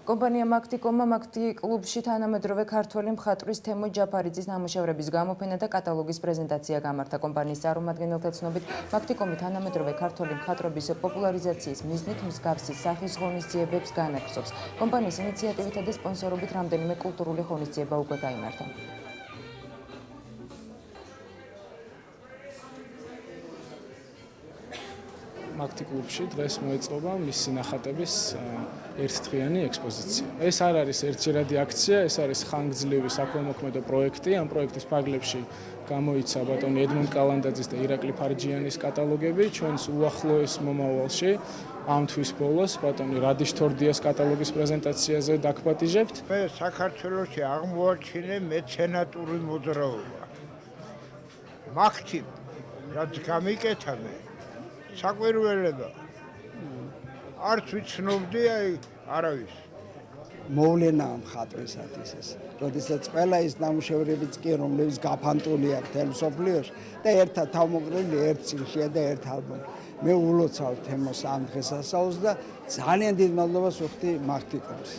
კომპანია მაქტიკომმა მაქტი კლუბში თანამედროვე ქართველი მხატვრის თემო ჯაფარიძის ნამუშევრების გამოფენა და კატალოგის პრეზენტაცია გამართა. კომპანიის წარმომადგენელთა ცნობით, მაქტიკომი თანამედროვე ქართველი მხატვრობის პოპულარიზაციის მიზნით მსგავსი სახის ღონისძიებებს განაგრძობს. კომპანიის ინიციატივითა და სპონსორობით რამდენიმე კულტურული ღონისძიება უკვე გაიმართა. მაქტი კლუბში დღეს მოეწყობა მისი ნახატების ერთდღიანი ექსპოზიცია. ეს არ არის ერთჯერადი აქცია, ეს არის ხანგრძლივი საქველმოქმედო პროექტი. ამ პროექტის ფარგლებში გამოიცა ბატონი ედმონ კალანდაძის და ირაკლი ფარჯიანის კატალოგები. ჩვენს უახლოეს მომავალში ამ თვის ბოლოს ბატონი რადიშ თორდიას კატალოგის პრეზენტაციაზე დაგპატიჟებთ. მე საქართველოში აღმოაჩინე მეცენატური მოძრაობა. მაქტი რაც გამიკეთებე საკვირველება არც ვიცნობდი არავის მოვლენა მხატვრისათვის ეს როდესაც ყველა ის ნამუშევრებიც კი რომლებიც გაფანტულია მთელ მსოფლიოში და ერთად თავმოყრილი ერთ წიგნშია და ერთ ალბომში მე ულოცავ თემოს ამ დღესასწაულს და ძალიან დიდ მადლობას ვუხდი მაქტიკომს.